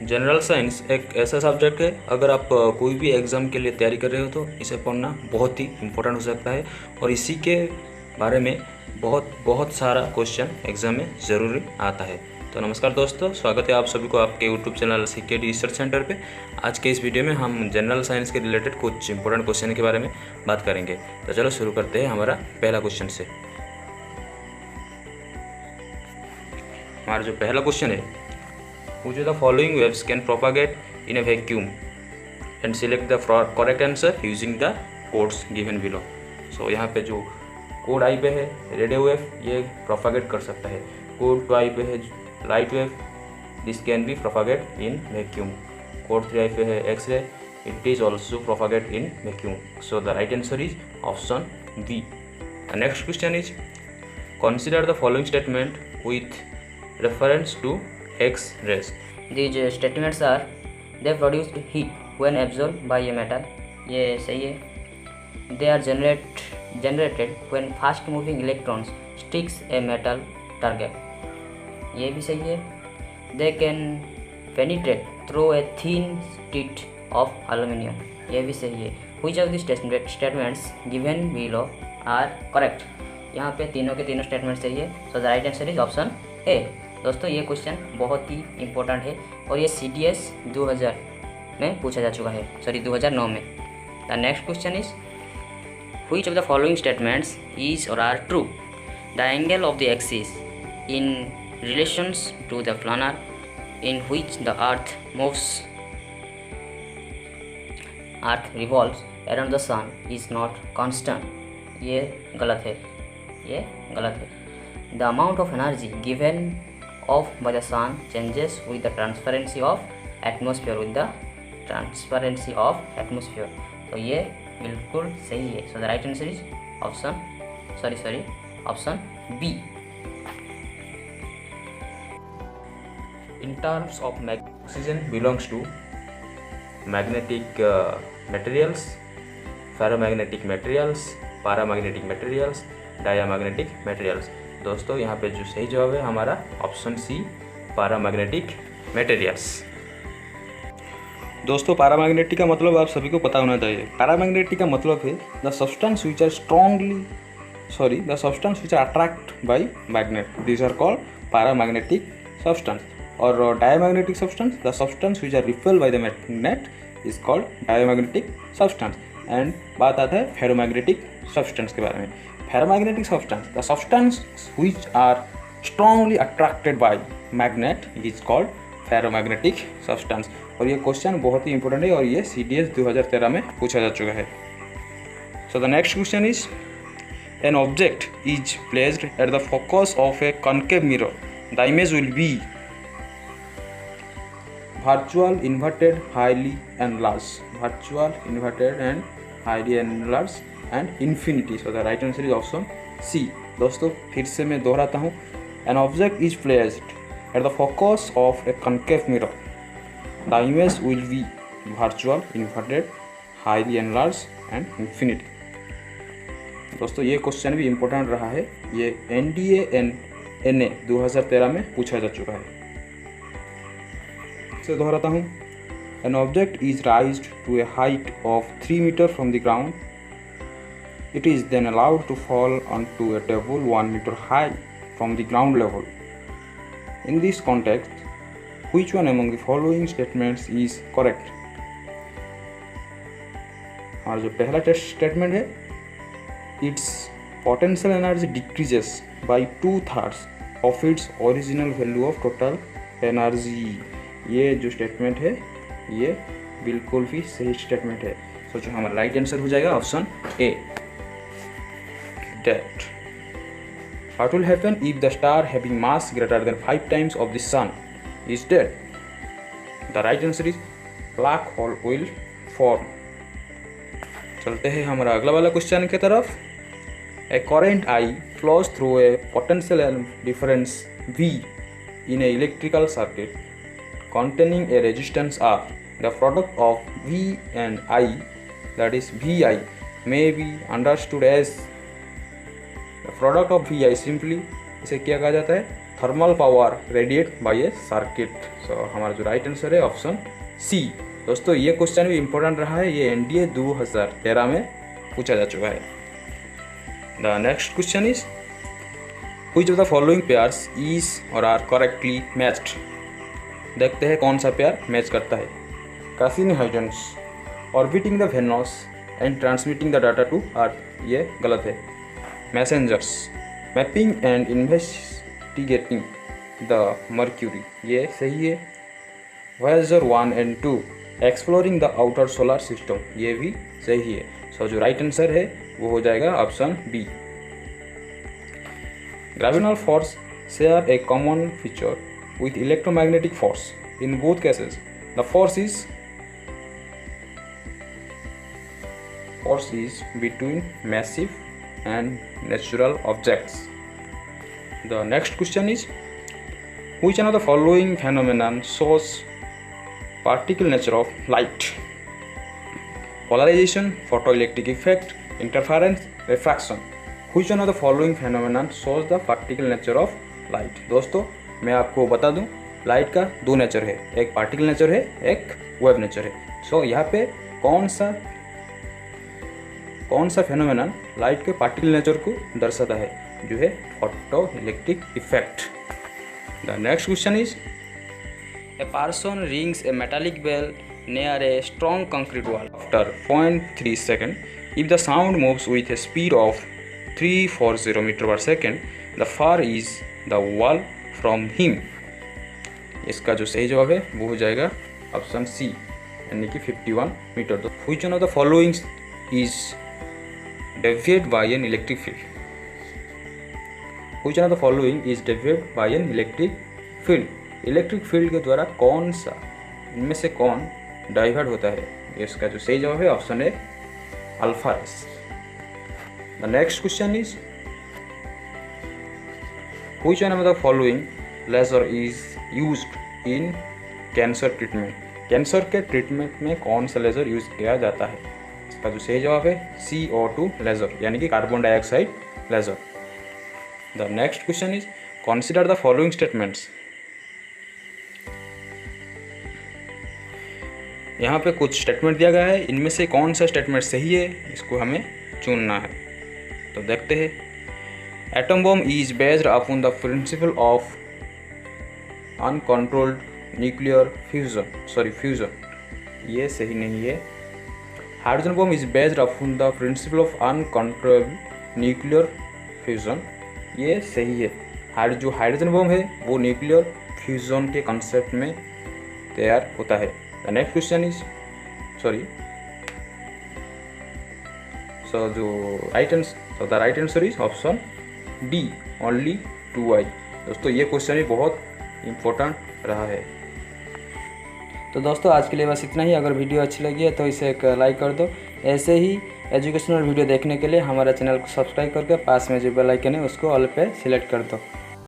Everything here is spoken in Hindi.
जनरल साइंस एक ऐसा सब्जेक्ट है, अगर आप कोई भी एग्ज़ाम के लिए तैयारी कर रहे हो तो इसे पढ़ना बहुत ही इम्पोर्टेंट हो सकता है और इसी के बारे में बहुत बहुत सारा क्वेश्चन एग्ज़ाम में ज़रूरी आता है। तो नमस्कार दोस्तों, स्वागत है आप सभी को आपके YouTube channel CKD research centre पे। आज के इस वीडियो में हम जनरल साइंस के रिलेटेड कुछ इंपॉर्टेंट क्वेश्चन के बारे में बात करेंगे। तो चलो शुरू करते हैं हमारा पहला क्वेश्चन से। हमारा जो पहला क्वेश्चन है, which of the following waves can propagate in a vacuum, and select the correct answer using the codes given below। so यहाँ पे जो कोड आई पे है रेडियो वेव, ये प्रोपागेट कर सकता है। कोड 2 आई पे है light wave, this can be propagate in vacuum. Code 3 I पे है X ray, it is also propagate in vacuum. So the right answer is option B. Next question is, consider the following statement with reference to X-rays। These statements are, they produce heat when absorbed by a metal, ये सही है। They are generated when fast moving electrons sticks a metal target, ये भी सही है। They can penetrate through a thin sheet of aluminum, ये भी सही है। Which of these statements given below are correct? यहाँ पे तीनों के तीनों स्टेटमेंट सही है। So the right answer is option A. दोस्तों ये क्वेश्चन बहुत ही इंपॉर्टेंट है और ये CDS 2000 में पूछा जा चुका है, 2009 में। The next question is, which of the following statements is or are true? The angle of the axis in relations to the planar in which the earth revolves around the sun is not constant, ये गलत है, ये गलत है। The amount of energy given off by the sun changes with the transparency of atmosphere, तो ये बिल्कुल सही है। So the right answer is option B. In terms of oxygen belongs to magnetic materials, ferromagnetic materials, paramagnetic materials, diamagnetic materials। दोस्तों यहाँ पे जो सही जवाब है हमारा ऑप्शन सी, पैरामैग्नेटिक मटेरियल्स। दोस्तों पैरामैग्नेटिक का मतलब आप सभी को पता होना चाहिए। पैरामैग्नेटिक का मतलब है the substance which are attract by magnet, this are called paramagnetic substance. और diamagnetic substance, the substance which are repelled by the magnet is called diamagnetic substance. And बात आता है फेरोमैग्नेटिक सब्सटेंस के बारे में। Ferromagnetic substance, the substance which are strongly attracted by magnet is called ferromagnetic substance। और ये क्वेश्चन बहुत ही इंपॉर्टेंट है और ये CDS 2013 में पूछा जा चुका है। So the next question is, an object is placed at the focus of a concave mirror, the image will be virtual, inverted, highly enlarged and infinity। so the right answer is option C। दोस्तों फिर से मैं दोहराता हूँ, an object is placed at the focus of a concave mirror, the image will be virtual, inverted, highly enlarged and infinity। दोस्तों ये क्वेश्चन भी इम्पोर्टेंट रहा है, ये NDA-NA 2013 में पूछा जा चुका है। इसे दोहराता हूँ, an object is raised to a height of 3 meters from the ground, it is then allowed to fall onto a table 1 meter high from the ground level। In this context, which one among the following statements is correct? हमारा जो पहला स्टेटमेंट है, its potential energy decreases by 2/3 of its original value of total energy। ये जो स्टेटमेंट है ये बिल्कुल भी सही स्टेटमेंट है। सोचो हमारा राइट आंसर हो जाएगा option A. That what will happen if the star having mass greater than 5 times of the sun is dead? The right answer is black hole will form। चलते हैं हमारा अगला वाला क्वेश्चन की तरफ। A current I flows through a potential difference V in a electrical circuit containing a resistance R। The product of V and I, that is VI, may be understood as product of VI। Simply इसे क्या कहा जाता है? थर्मल पावर रेडिएट बाय ए सर्किट। सो हमारा जो राइट आंसर है ऑप्शन सी। दोस्तों ये क्वेश्चन भी इम्पोर्टेंट रहा है, ये एनडीए 2013 में पूछा जा चुका है। The next question is which of the following pairs is or are correctly matched. देखते हैं कौन सा पेयर मैच करता है। Cassini Huygens orbiting the Venus and transmitting the data to earth, ये गलत है। Messengers mapping and investigating the Mercury, ये सही है। Voyager 1 and 2 exploring the outer solar system, ये भी सही है। सो जो राइट आंसर है वो हो जाएगा option B. Gravitational force share a common feature with electromagnetic force. In both cases, the force is between massive and natural objects. The next question is which one of the following phenomenon shows particle nature of light? Polarization, photoelectric effect, interference, refraction. Which one of the following phenomenon shows the particle nature of light? दोस्तों मैं आपको बता दूं, लाइट का दो नेचर है, एक पार्टिकल नेचर है, एक वेव नेचर है। सो यहाँ पे कौन सा फेनोमेनन लाइट के पार्टिकल नेचर को दर्शाता है, जो है photo electric effect. The next question is a person rings a metallic bell near a strong concrete wall after 0.3 second if the sound moves with a speed of 340 metre per second the far is the wall from him. इसका जो सही जवाब है वो हो जाएगा ऑप्शन सी, यानी कि 51 मीटर। तो which one of the following is deviate by an electric field. Which one of the following is deviate by an electric field. Electric field के द्वारा कौन सा, इनमें से कौन डाइवर्ट होता है? इसका जो सही जवाब है ऑप्शन है alpha S. The next question is which one of the following laser is used in cancer treatment? Cancer के ट्रीटमेंट में कौन सा लेज़र यूज़ किया जाता है? इसका जो सही जवाब है CO2 लेज़र, यानी कि carbon dioxide laser. The next question is consider the following statements. यहाँ पे कुछ स्टेटमेंट दिया गया है, इनमें से कौन सा स्टेटमेंट सही है इसको हमें चुनना है। तो देखते हैं। Atom bomb is based upon the principle of uncontrolled nuclear fusion, ये सही नहीं है। Hydrogen bomb is based upon the principle of uncontrolled nuclear fusion, ये सही है। जो हाइड्रोजन बॉम्ब है वो न्यूक्लियर फ्यूजन के कॉन्सेप्ट में तैयार होता है। The next question is the right answer is option D, only 2i। दोस्तों ये क्वेश्चन भी बहुत इम्पोर्टेंट रहा है। तो दोस्तों आज के लिए बस इतना ही। अगर वीडियो अच्छी लगी है तो इसे एक लाइक कर दो। ऐसे ही एजुकेशनल वीडियो देखने के लिए हमारे चैनल को सब्सक्राइब करके पास में जो बेल आइकन है उसको ऑल पे सिलेक्ट कर दो।